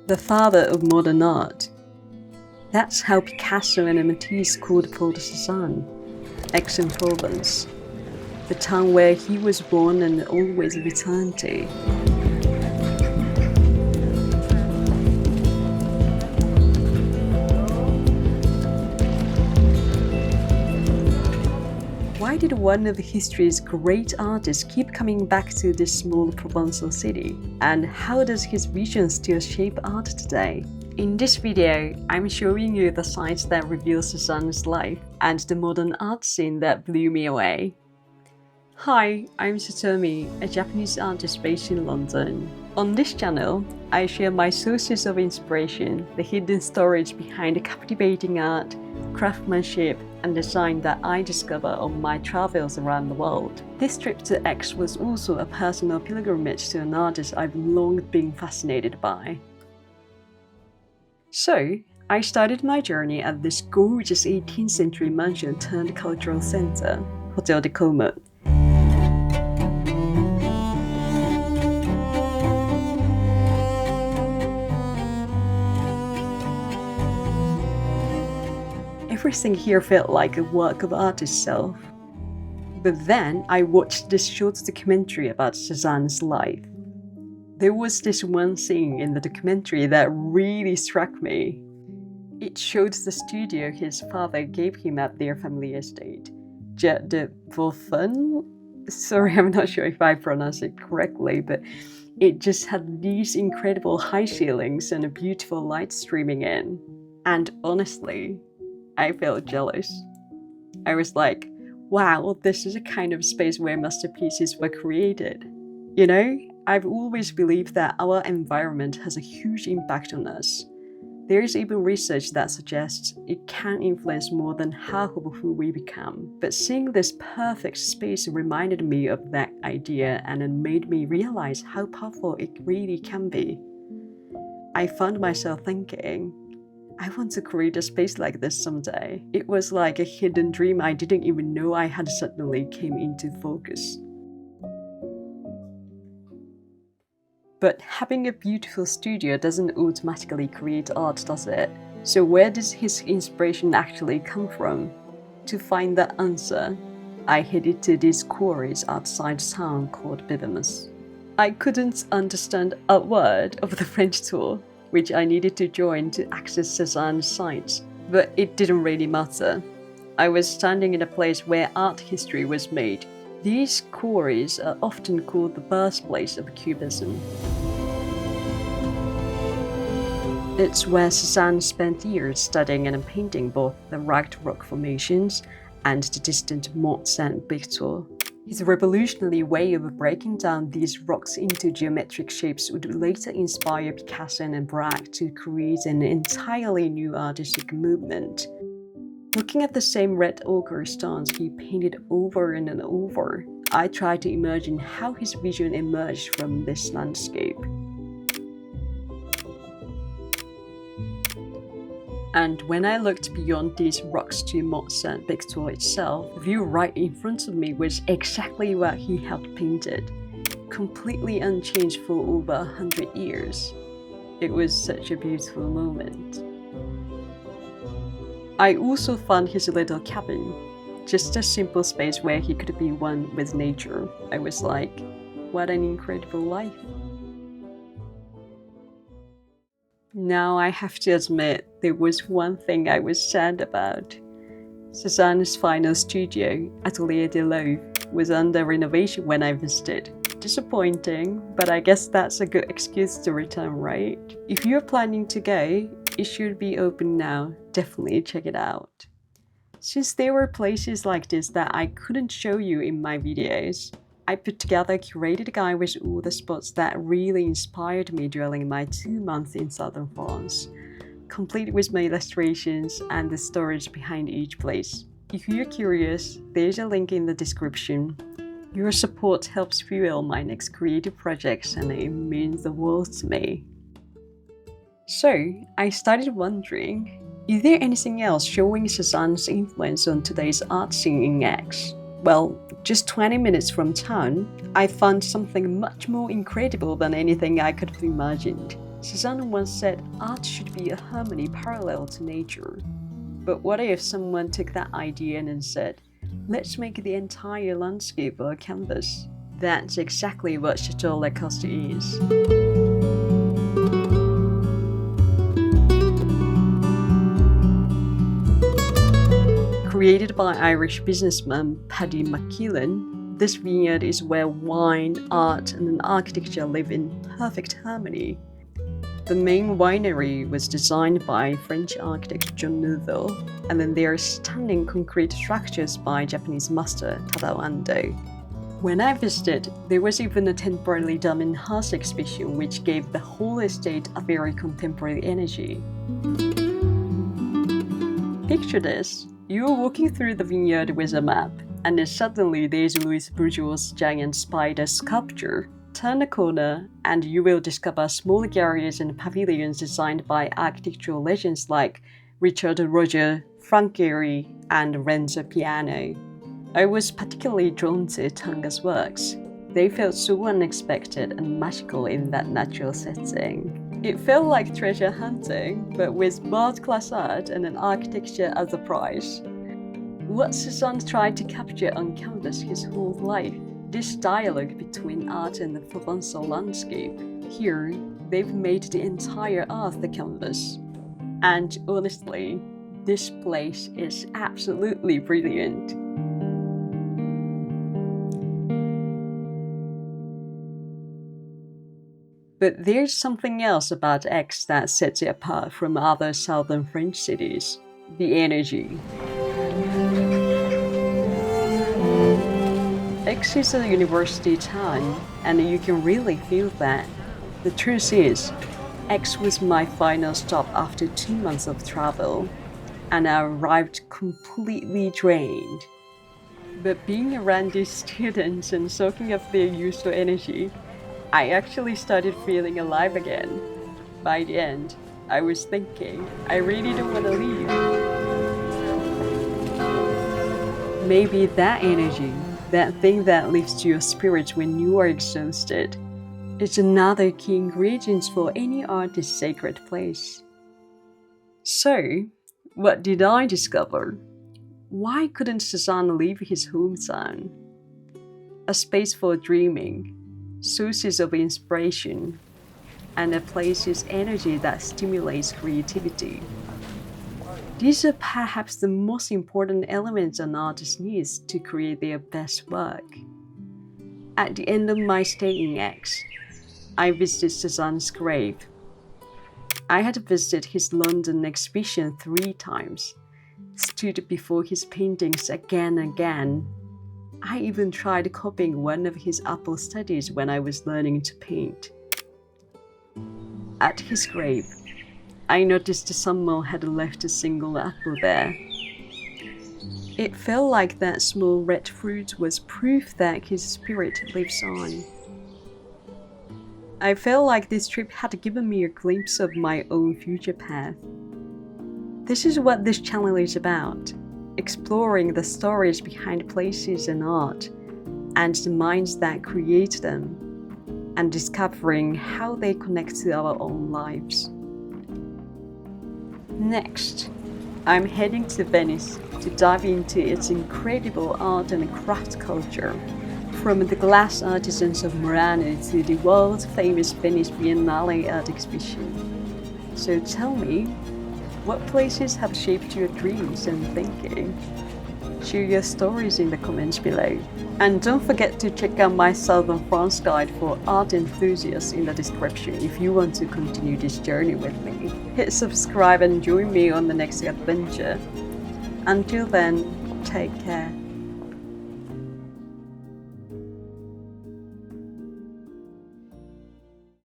the father of modern art. That's how Picasso and Matisse called Port Cézanne, Aix-en-Provence, the town where he was born and always returned to. Why did one of history's great artists keep coming back to this small Provençal city? And how does his vision still shape art today? In this video, I'm showing you the sites that reveal Cezanne's life and the modern art scene that blew me away. Hi, I'm Satomi, a Japanese artist based in London. On this channel, I share my sources of inspiration, the hidden stories behind the captivating art, craftsmanship, and design that I discover on my travels around the world. This trip to Aix was also a personal pilgrimage to an artist I've long been fascinated by. So, I started my journey at this gorgeous 18th century mansion turned cultural center, Hotel de Como. Everything here felt like a work of art itself. But then I watched this short documentary about Cezanne's life. There was this one scene in the documentary that really struck me. It showed the studio his father gave him at their family estate, Jet de Beaufort. Sorry, I'm not sure if I pronounced it correctly, but it just had these incredible high ceilings and a beautiful light streaming in. And honestly, I felt jealous. I was like, wow, this is a kind of space where masterpieces were created. You know, I've always believed that our environment has a huge impact on us. There is even research that suggests it can influence more than half of who we become. But seeing this perfect space reminded me of that idea, and it made me realize how powerful it really can be. I found myself thinking, I want to create a space like this someday. It was like a hidden dream I didn't even know I had suddenly came into focus. But having a beautiful studio doesn't automatically create art, does it? So where does his inspiration actually come from? To find that answer, I headed to these quarries outside town called Cubism. I couldn't understand a word of the French tour, which I needed to join to access Cezanne's sites, but it didn't really matter. I was standing in a place where art history was made. These quarries are often called the birthplace of Cubism. It's where Cezanne spent years studying and painting both the rugged rock formations and the distant Mont Saint-Victor. His revolutionary way of breaking down these rocks into geometric shapes would later inspire Picasso and Braque to create an entirely new artistic movement. Looking at the same red ochre stones he painted over and over, I tried to imagine how his vision emerged from this landscape. And when I looked beyond these rocks to Mont Saint-Victor itself, the view right in front of me was exactly what he had painted, completely unchanged for over 100 years. It was such a beautiful moment. I also found his little cabin, just a simple space where he could be one with nature. I was like, what an incredible life. Now I have to admit, there was one thing I was sad about. Cezanne's final studio, Atelier de l'Eau, was under renovation when I visited. Disappointing, but I guess that's a good excuse to return, right? If you're planning to go, it should be open now. Definitely check it out. Since there were places like this that I couldn't show you in my videos, I put together a curated guide with all the spots that really inspired me during my 2 months in southern France, complete with my illustrations and the stories behind each place. If you're curious, there's a link in the description. Your support helps fuel my next creative projects, and it means the world to me. So, I started wondering, is there anything else showing Cezanne's influence on today's art scene in Aix? Well, just 20 minutes from town, I found something much more incredible than anything I could have imagined. Cezanne once said art should be a harmony parallel to nature. But what if someone took that idea and said, let's make the entire landscape a canvas? That's exactly what Chateau Lacoste is. Created by Irish businessman Paddy McKeelan, this vineyard is where wine, art, and architecture live in perfect harmony. The main winery was designed by French architect John Neuville, and then there are stunning concrete structures by Japanese master Tadao Ando. When I visited, there was even a temporarily dumb house exhibition which gave the whole estate a very contemporary energy. Picture this. You're walking through the vineyard with a map, and then suddenly there's Louis Bourgeois' giant spider sculpture. Turn the corner, and you will discover small galleries and pavilions designed by architectural legends like Richard Roger, Frank Gehry, and Renzo Piano. I was particularly drawn to Tanga's works. They felt so unexpected and magical in that natural setting. It felt like treasure hunting, but with world-class art and an architecture as a prize. What Cezanne tried to capture on canvas his whole life, this dialogue between art and the Provençal landscape. Here, they've made the entire earth the canvas. And honestly, this place is absolutely brilliant. But there's something else about Aix that sets it apart from other southern French cities: the energy. Aix is a university town, and you can really feel that. The truth is, Aix was my final stop after 2 months of travel, and I arrived completely drained. But being around these students and soaking up their useful energy, I actually started feeling alive again. By the end, I was thinking, I really don't want to leave. Maybe that energy, that thing that lifts your spirit when you are exhausted, is another key ingredient for any artist's sacred place. So, what did I discover? Why couldn't Cezanne leave his hometown? A space for dreaming, sources of inspiration, and a place's energy that stimulates creativity. These are perhaps the most important elements an artist needs to create their best work. At the end of my stay in Aix, I visited Cezanne's grave. I had visited his London exhibition 3 times, stood before his paintings again and again. I even tried copying one of his apple studies when I was learning to paint. At his grave, I noticed someone had left a single apple there. It felt like that small red fruit was proof that his spirit lives on. I felt like this trip had given me a glimpse of my own future path. This is what this channel is about. Exploring the stories behind places and art, and the minds that create them, and discovering how they connect to our own lives. Next, I'm heading to Venice to dive into its incredible art and craft culture, from the glass artisans of Murano to the world-famous Venice Biennale art exhibition. So tell me, what places have shaped your dreams and thinking? Share your stories in the comments below. And don't forget to check out my Southern France guide for art enthusiasts in the description if you want to continue this journey with me. Hit subscribe and join me on the next adventure. Until then, take care.